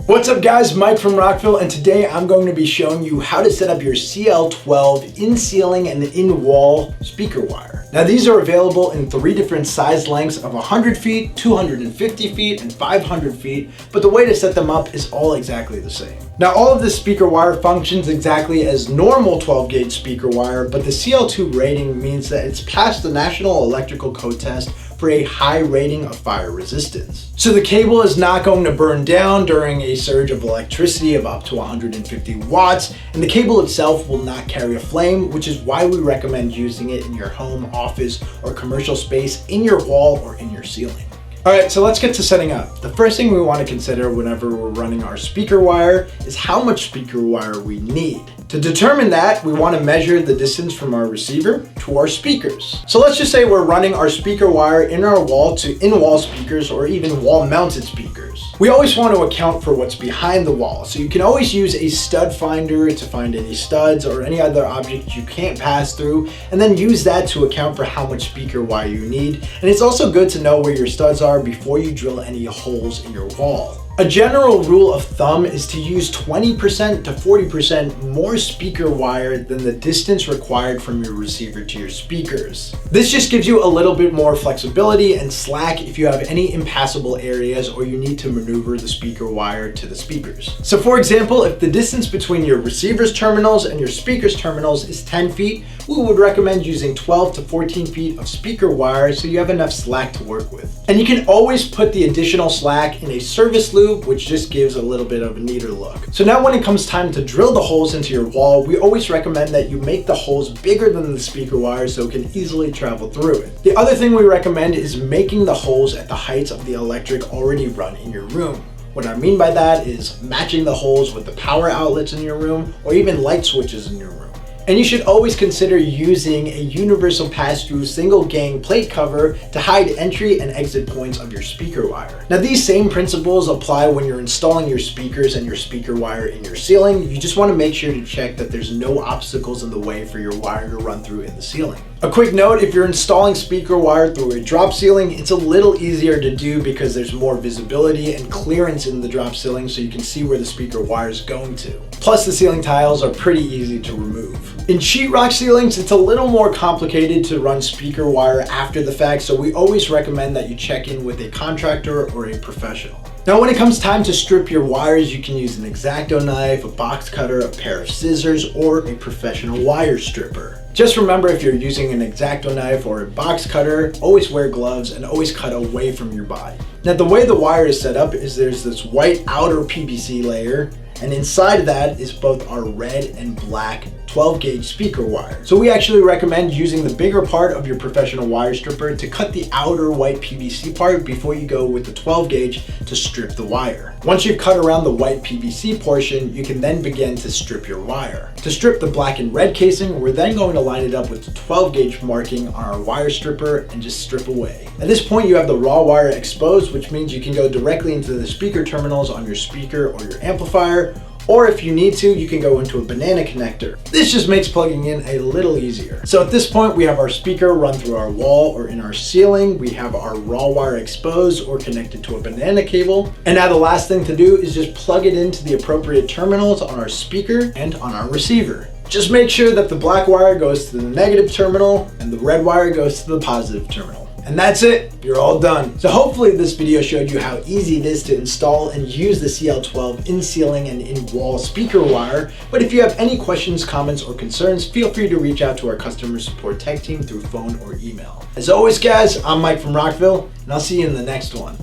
What's up guys, Mike from Rockville, and today I'm going to be showing you how to set up your CL12 in-ceiling and in-wall speaker wire. Now these are available in 3 different size lengths of 100 feet, 250 feet, and 500 feet, but the way to set them up is all exactly the same. Now all of this speaker wire functions exactly as normal 12 gauge speaker wire, but the CL2 rating means that it's passed the National Electrical Code test for a high rating of fire resistance. So the cable is not going to burn down during a surge of electricity of up to 150 watts, and the cable itself will not carry a flame, which is why we recommend using it in your home, office, or commercial space, in your wall, or in your ceiling. Alright, so let's get to setting up. The first thing we want to consider whenever we're running our speaker wire is how much speaker wire we need. To determine that, we want to measure the distance from our receiver to our speakers. So let's just say we're running our speaker wire in our wall to in-wall speakers or even wall-mounted speakers. We always want to account for what's behind the wall, so you can always use a stud finder to find any studs or any other object you can't pass through, and then use that to account for how much speaker wire you need. And it's also good to know where your studs are before you drill any holes in your wall. A general rule of thumb is to use 20% to 40% more speaker wire than the distance required from your receiver to your speakers. This just gives you a little bit more flexibility and slack if you have any impassable areas or you need to maneuver the speaker wire to the speakers. So for example, if the distance between your receiver's terminals and your speaker's terminals is 10 feet, we would recommend using 12 to 14 feet of speaker wire so you have enough slack to work with. And you can always put the additional slack in a service loop, which just gives a little bit of a neater look. So now when it comes time to drill the holes into your wall, we always recommend that you make the holes bigger than the speaker wire so it can easily travel through it. The other thing we recommend is making the holes at the heights of the electric already run in your room. What I mean by that is matching the holes with the power outlets in your room or even light switches in your room. And you should always consider using a universal pass-through single gang plate cover to hide entry and exit points of your speaker wire. Now these same principles apply when you're installing your speakers and your speaker wire in your ceiling. You just want to make sure to check that there's no obstacles in the way for your wire to run through in the ceiling. A quick note, if you're installing speaker wire through a drop ceiling, it's a little easier to do because there's more visibility and clearance in the drop ceiling so you can see where the speaker wire is going to. Plus the ceiling tiles are pretty easy to remove. In sheetrock ceilings, it's a little more complicated to run speaker wire after the fact, so we always recommend that you check in with a contractor or a professional. Now when it comes time to strip your wires, you can use an X-Acto knife, a box cutter, a pair of scissors, or a professional wire stripper. Just remember, if you're using an X-Acto knife or a box cutter, always wear gloves and always cut away from your body. Now the way the wire is set up is there's this white outer PVC layer, and inside of that is both our red and black 12 gauge speaker wire. So we actually recommend using the bigger part of your professional wire stripper to cut the outer white PVC part before you go with the 12 gauge to strip the wire. Once you've cut around the white PVC portion, you can then begin to strip your wire. To strip the black and red casing, we're then going to line it up with the 12 gauge marking on our wire stripper and just strip away. At this point, you have the raw wire exposed, which means you can go directly into the speaker terminals on your speaker or your amplifier, or if you need to, you can go into a banana connector. This just makes plugging in a little easier. So at this point, we have our speaker run through our wall or in our ceiling. We have our raw wire exposed or connected to a banana cable. And now the last thing to do is just plug it into the appropriate terminals on our speaker and on our receiver. Just make sure that the black wire goes to the negative terminal and the red wire goes to the positive terminal. And that's it, you're all done. So hopefully this video showed you how easy it is to install and use the CL12 in ceiling and in wall speaker wire. But if you have any questions, comments, or concerns, feel free to reach out to our customer support tech team through phone or email. As always guys, I'm Mike from Rockville, and I'll see you in the next one.